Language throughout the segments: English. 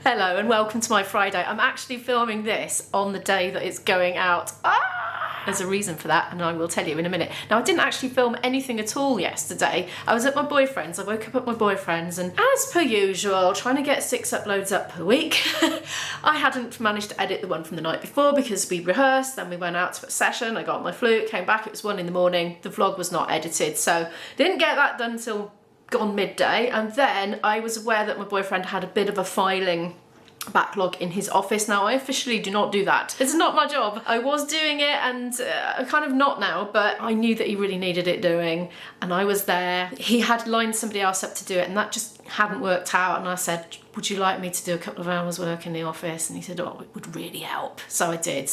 Hello and welcome to my Friday. I'm actually filming this on the day that it's going out. There's a reason for that and I will tell you in a minute. Now I didn't actually film anything at all yesterday. I was at my boyfriend's. I woke up at my boyfriend's and as per usual, trying to get 6 uploads up per week. I hadn't managed to edit the one from the night before because we rehearsed, then we went out to a session, I got my flute, came back, it was 1 in the morning. The vlog was not edited, so didn't get that done till gone midday, and then I was aware that my boyfriend had a bit of a filing backlog in his office. Now I officially do not do that. It's not my job. I was doing it and kind of not now, but I knew that he really needed it doing and I was there. He had lined somebody else up to do it and that just hadn't worked out, and I said, would you like me to do a couple of hours work in the office? And he said, oh, it would really help. So I did.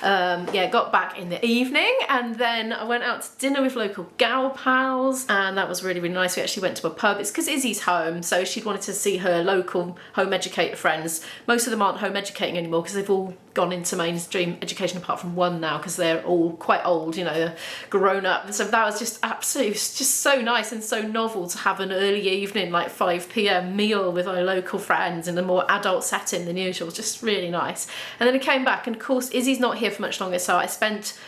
Yeah, got back in the evening and then I went out to dinner with local gal pals and that was really, really nice. We actually went to a pub. It's because Izzy's home, so she'd wanted to see her local home educator friends. Most of them aren't home educating anymore because they've all gone into mainstream education apart from one now because they're all quite old, you know, grown up. And so that was just absolutely, just so nice and so novel to have an early evening, like 5 p.m. meal with our local friends in a more adult setting than usual. Just really nice. And then I came back and of course Izzy's not here for much longer, so I spent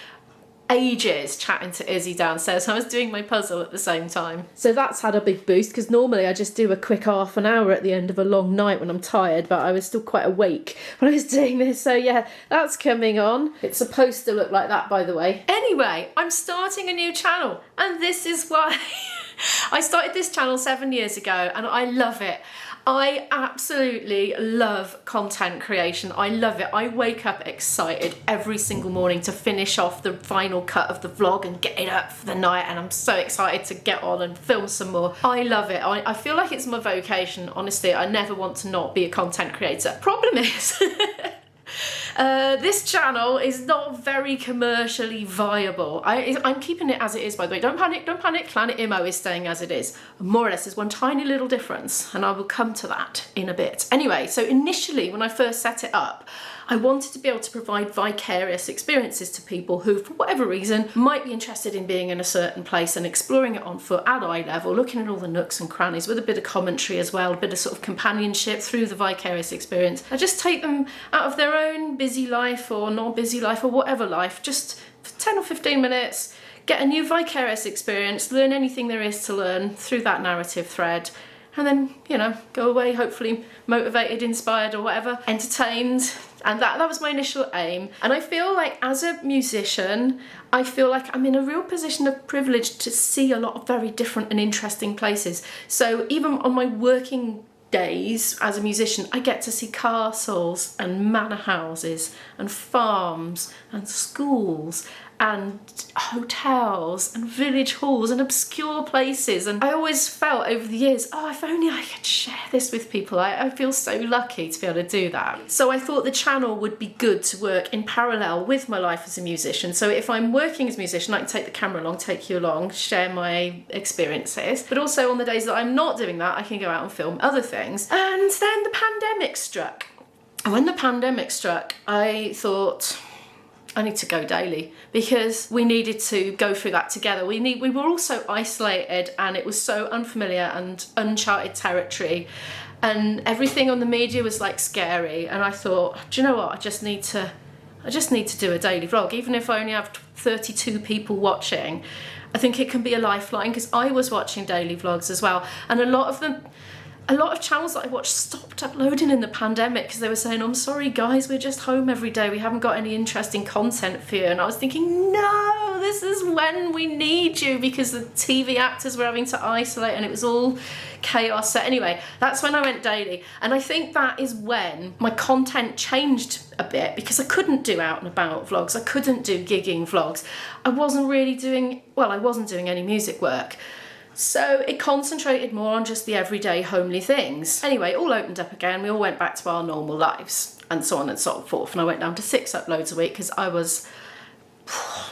ages chatting to Izzy downstairs. I was doing my puzzle at the same time. So that's had a big boost because normally I just do a quick half an hour at the end of a long night when I'm tired, but I was still quite awake when I was doing this. So yeah, that's coming on. It's supposed to look like that, by the way. Anyway, I'm starting a new channel and this is why. I started this channel 7 years ago and I love it. I absolutely love content creation. I love it. I wake up excited every single morning to finish off the final cut of the vlog and get it up for the night, and I'm so excited to get on and film some more. I love it. I feel like it's my vocation. Honestly, I never want to not be a content creator. Problem is, this channel is not very commercially viable. I'm keeping it as it is, by the way. Don't panic, don't panic. Planet Imo is staying as it is. More or less, there's one tiny little difference, and I will come to that in a bit. Anyway, so initially, when I first set it up, I wanted to be able to provide vicarious experiences to people who, for whatever reason, might be interested in being in a certain place and exploring it on foot at eye level, looking at all the nooks and crannies with a bit of commentary as well, a bit of sort of companionship through the vicarious experience. I just take them out of their own busy life or not busy life or whatever life, just for 10 or 15 minutes, get a new vicarious experience, learn anything there is to learn through that narrative thread, and then, you know, go away hopefully motivated, inspired or whatever, entertained. And that was my initial aim. And I feel like as a musician, I feel like I'm in a real position of privilege to see a lot of very different and interesting places. So even on my working days as a musician, I get to see castles and manor houses and farms and schools and hotels and village halls and obscure places. And I always felt over the years, oh, if only I could share this with people. I feel so lucky to be able to do that. So I thought the channel would be good to work in parallel with my life as a musician. So if I'm working as a musician, I can take the camera along, take you along, share my experiences. But also on the days that I'm not doing that, I can go out and film other things. And then the pandemic struck. And when the pandemic struck, I thought, I need to go daily because we needed to go through that together. We were all so isolated and it was so unfamiliar and uncharted territory and everything on the media was like scary, and I thought, do you know what, I just need to do a daily vlog, even if I only have 32 people watching. I think it can be a lifeline because I was watching daily vlogs as well, and a lot of channels that I watched stopped uploading in the pandemic because they were saying, I'm sorry guys, we're just home every day, we haven't got any interesting content for you. And I was thinking, no, this is when we need you, because the TV actors were having to isolate and it was all chaos. So anyway, that's when I went daily. And I think that is when my content changed a bit because I couldn't do out and about vlogs, I couldn't do gigging vlogs. I wasn't doing any music work. So it concentrated more on just the everyday homely things. Anyway, it all opened up again. We all went back to our normal lives and so on and so forth. And I went down to 6 uploads a week because I was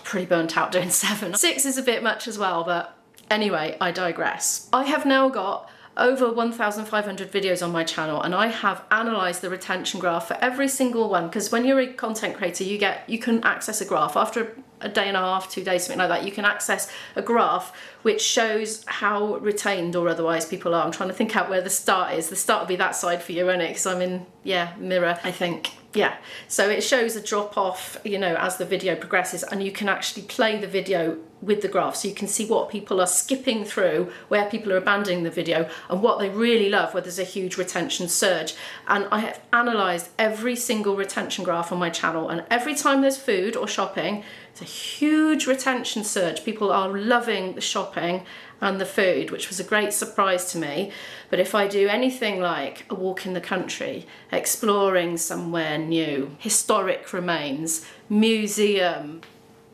pretty burnt out doing 7. 6 is a bit much as well, but anyway, I digress. I have now got over 1,500 videos on my channel, and I have analysed the retention graph for every single one, because when you're a content creator, you can access a graph after a day and a half, 2 days, something like that. You can access a graph which shows how retained or otherwise people are. I'm trying to think out where the start is. The start will be that side for you, won't it? Because I'm in, yeah, mirror, I think. Yeah, so it shows a drop off, you know, as the video progresses, and you can actually play the video with the graph, so you can see what people are skipping through, where people are abandoning the video, and what they really love, where there's a huge retention surge. And I have analysed every single retention graph on my channel, and every time there's food or shopping, it's a huge retention surge. People are loving the shopping and the food, which was a great surprise to me. But if I do anything like a walk in the country, exploring somewhere new, historic remains, museum,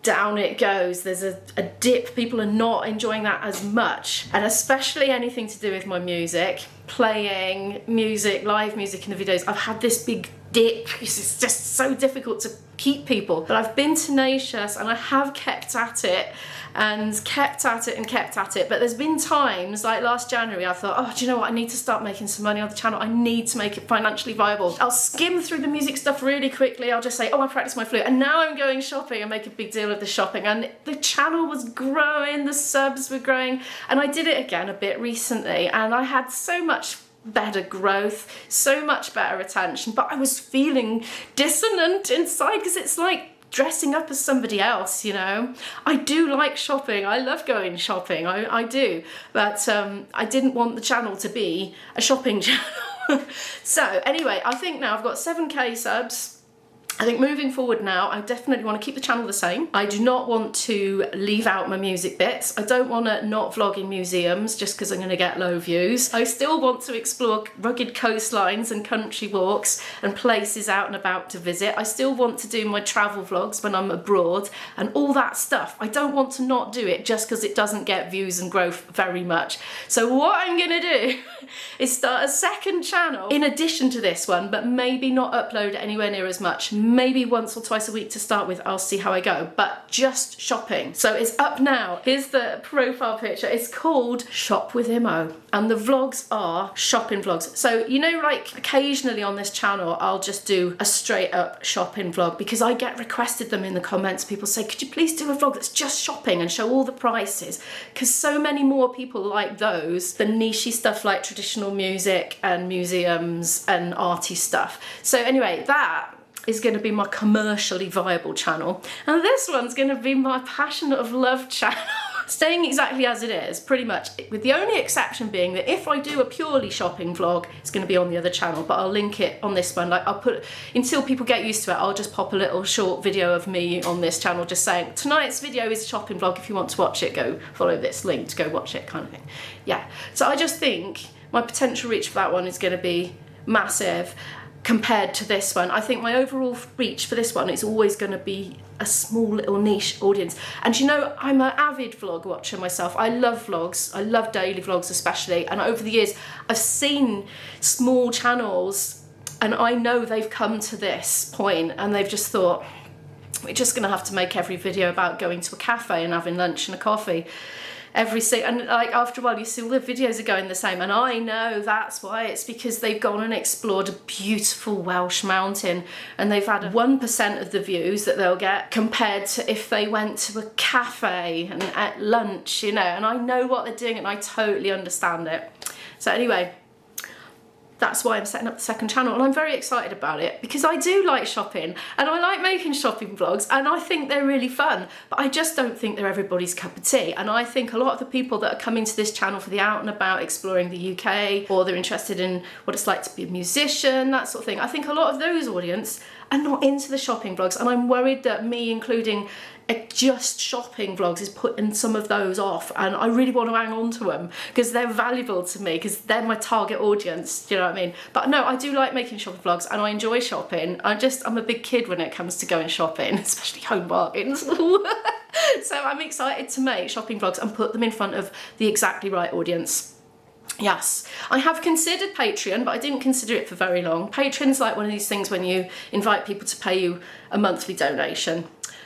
down it goes. There's a dip. People are not enjoying that as much. And especially anything to do with my music, playing music, live music in the videos, I've had this big dip. It's just so difficult to keep people. But I've been tenacious, and I have kept at it. And kept at it and kept at it. But there's been times, like last January, I thought, oh, do you know what? I need to start making some money on the channel. I need to make it financially viable. I'll skim through the music stuff really quickly. I'll just say, oh, I practice my flute. And now I'm going shopping and make a big deal of the shopping. And the channel was growing, the subs were growing. And I did it again a bit recently. And I had so much better growth, so much better retention. But I was feeling dissonant inside, because it's like dressing up as somebody else, you know. I do like shopping. I love going shopping. I do. But I didn't want the channel to be a shopping channel. So anyway, I think now I've got 7k subs. I think moving forward now, I definitely want to keep the channel the same. I do not want to leave out my music bits. I don't want to not vlog in museums just because I'm going to get low views. I still want to explore rugged coastlines and country walks and places out and about to visit. I still want to do my travel vlogs when I'm abroad and all that stuff. I don't want to not do it just because it doesn't get views and growth very much. So what I'm going to do is start a second channel in addition to this one, but maybe not upload anywhere near as much. Maybe once or twice a week to start with. I'll see how I go, but just shopping. So it's up now. Here's the profile picture. It's called Shop with Imo, and the vlogs are shopping vlogs. So, you know, like occasionally on this channel, I'll just do a straight up shopping vlog because I get requested them in the comments. People say, could you please do a vlog that's just shopping and show all the prices? Because so many more people like those than nichey stuff like traditional music and museums and arty stuff. So anyway, that is going to be my commercially viable channel, and this one's going to be my passion of love channel. Staying exactly as it is, pretty much, with the only exception being that if I do a purely shopping vlog, it's going to be on the other channel, but I'll link it on this one. Like, I'll put, until people get used to it, I'll just pop a little short video of me on this channel just saying, tonight's video is a shopping vlog. If you want to watch it, go follow this link to go watch it, kind of thing. Yeah, so I just think my potential reach for that one is going to be massive compared to this one. I think my overall reach for this one is always going to be a small little niche audience. And you know, I'm an avid vlog watcher myself. I love vlogs. I love daily vlogs especially. And over the years, I've seen small channels and I know they've come to this point and they've just thought, we're just going to have to make every video about going to a cafe and having lunch and a coffee. And like after a while you see all the videos are going the same, and I know that's why. It's because they've gone and explored a beautiful Welsh mountain and they've had 1% of the views that they'll get compared to if they went to a cafe and at lunch, you know. And I know what they're doing and I totally understand it. So anyway, that's why I'm setting up the second channel, and I'm very excited about it because I do like shopping and I like making shopping vlogs and I think they're really fun, but I just don't think they're everybody's cup of tea. And I think a lot of the people that are coming to this channel for the out and about exploring the UK, or they're interested in what it's like to be a musician, that sort of thing, I think a lot of those audience are not into the shopping vlogs, and I'm worried that me including just shopping vlogs is putting some of those off, and I really want to hang on to them because they're valuable to me, because they're my target audience, do you know what I mean? But no, I do like making shopping vlogs and I enjoy shopping. I'm a big kid when it comes to going shopping, especially home bargains. So I'm excited to make shopping vlogs and put them in front of the exactly right audience. Yes, I have considered Patreon, but I didn't consider it for very long. Patreon's like one of these things when you invite people to pay you a monthly donation.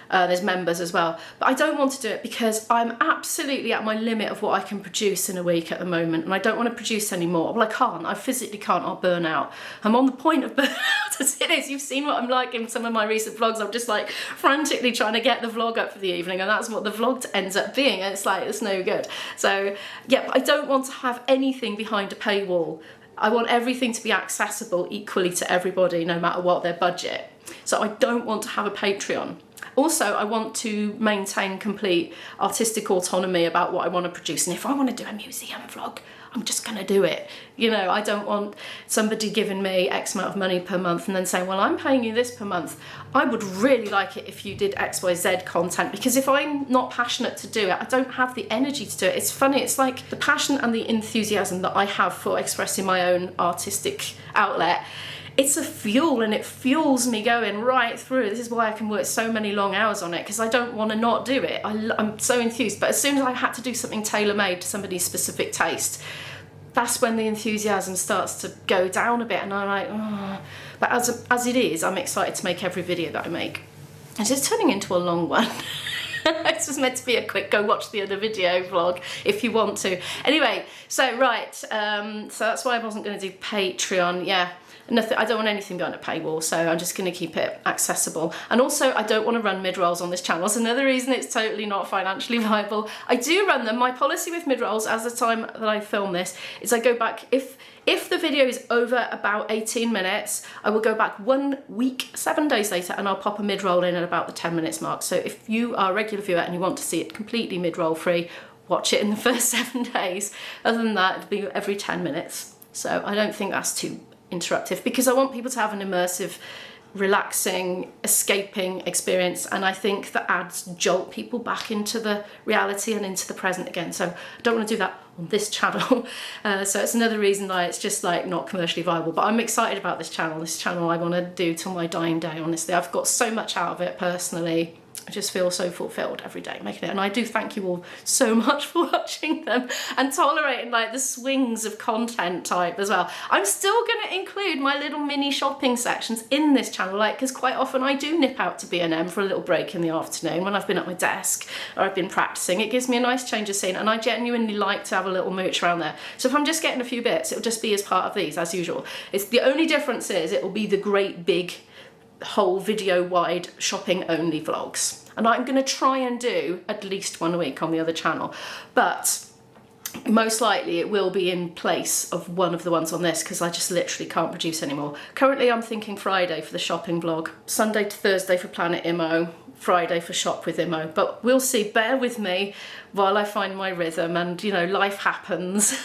There's members as well. But I don't want to do it because I'm absolutely at my limit of what I can produce in a week at the moment, and I don't want to produce any more. Well, I can't. I physically can't. I'll burn out. I'm on the point of burnout as it is. You've seen what I'm like in some of my recent vlogs. I'm just like frantically trying to get the vlog up for the evening, and that's what the vlog ends up being, and it's like, it's no good. So yeah, but I don't want to have anything behind a paywall. I want everything to be accessible equally to everybody, no matter what their budget. So I don't want to have a Patreon. Also, I want to maintain complete artistic autonomy about what I want to produce. And if I want to do a museum vlog, I'm just going to do it. You know, I don't want somebody giving me X amount of money per month and then saying, well, I'm paying you this per month. I would really like it if you did XYZ content, because if I'm not passionate to do it, I don't have the energy to do it. It's funny, it's like the passion and the enthusiasm that I have for expressing my own artistic outlet. It's a fuel, and it fuels me going right through. This is why I can work so many long hours on it, because I don't want to not do it. I'm so enthused, but as soon as I had to do something tailor-made to somebody's specific taste, that's when the enthusiasm starts to go down a bit, and I'm like, oh. But as it is, I'm excited to make every video that I make. It's just turning into a long one. This was meant to be a quick go watch the other video vlog if you want to. Anyway, so right, so that's why I wasn't going to do Patreon. Yeah. Nothing, I don't want anything going to paywall, so I'm just going to keep it accessible. And also, I don't want to run mid-rolls on this channel. It's another reason it's totally not financially viable. I do run them. My policy with mid-rolls, as the time that I film this, is I go back, if the video is over about 18 minutes, I will go back 1 week, 7 days later, and I'll pop a mid-roll in at about the 10 minutes mark. So if you are a regular viewer and you want to see it completely mid-roll free, watch it in the first 7 days. Other than that, it'll be every 10 minutes. So I don't think that's too interruptive, because I want people to have an immersive, relaxing, escaping experience, and I think the ads jolt people back into the reality and into the present again. So I don't want to do that on this channel. So it's another reason why it's just like not commercially viable. But I'm excited about this channel. This channel I want to do till my dying day, honestly. I've got so much out of it personally. I just feel so fulfilled every day making it, and I do thank you all so much for watching them and tolerating like the swings of content type as well. I'm still going to include my little mini shopping sections in this channel, like, because quite often I do nip out to B&M for a little break in the afternoon when I've been at my desk or I've been practicing. It gives me a nice change of scene, and I genuinely like to have a little mooch around there. So if I'm just getting a few bits, it'll just be as part of these as usual. It's the only difference is it will be the great big whole video wide shopping only vlogs, and I'm going to try and do at least 1 a week on the other channel, but most likely it will be in place of one of the ones on this, because I just literally can't produce anymore. Currently I'm thinking Friday for the shopping vlog, Sunday to Thursday for Planet Immo, Friday for Shop with Immo, but we'll see. Bear with me while I find my rhythm, and you know, life happens.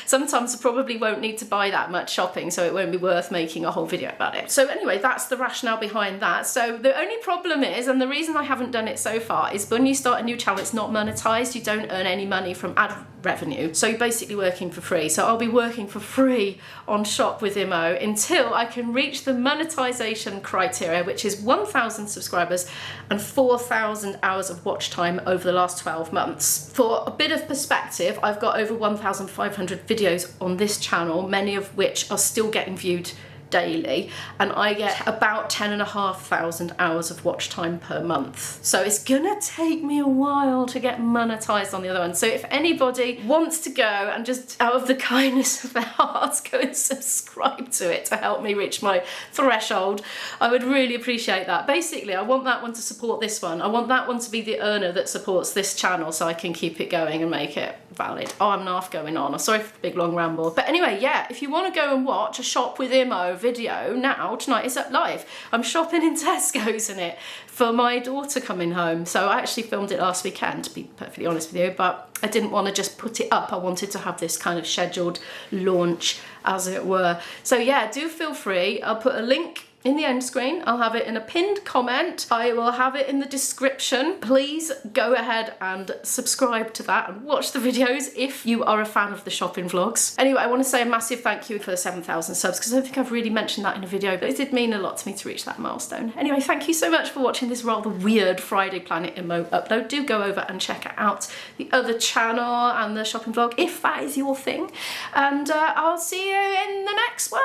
Sometimes I probably won't need to buy that much shopping, so it won't be worth making a whole video about it. So anyway, that's the rationale behind that. So the only problem is, and the reason I haven't done it so far, is when you start a new channel, it's not monetized. You don't earn any money from ad revenue, so you're basically working for free. So I'll be working for free on Shop with Immo until I can reach the monetization criteria, which is 1,000 subscribers and 4,000 hours of watch time over the last 12 months. For a bit of perspective, I've got over 1,500 videos on this channel, many of which are still getting viewed daily, and I get about 10,500 hours of watch time per month. So it's gonna take me a while to get monetized on the other one. So if anybody wants to go and just out of the kindness of their hearts go and subscribe to it to help me reach my threshold, I would really appreciate that. Basically, I want that one to support this one. I want that one to be the earner that supports this channel, so I can keep it going and make it valid. Oh, I'm naff going on. I'm sorry for the big long ramble. But anyway, yeah, if you want to go and watch a Shop with Immo video now, tonight it's up live. I'm shopping in Tesco's in it for my daughter coming home. So I actually filmed it last weekend, to be perfectly honest with you, but I didn't want to just put it up. I wanted to have this kind of scheduled launch, as it were. So yeah, do feel free. I'll put a link in the end screen. I'll have it in a pinned comment. I will have it in the description. Please go ahead and subscribe to that and watch the videos if you are a fan of the shopping vlogs. Anyway, I want to say a massive thank you for the 7,000 subs, because I don't think I've really mentioned that in a video, but it did mean a lot to me to reach that milestone. Anyway, thank you so much for watching this rather weird Friday Planet Immo upload. Do go over and check out the other channel and the shopping vlog if that is your thing. And I'll see you in the next one.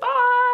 Bye!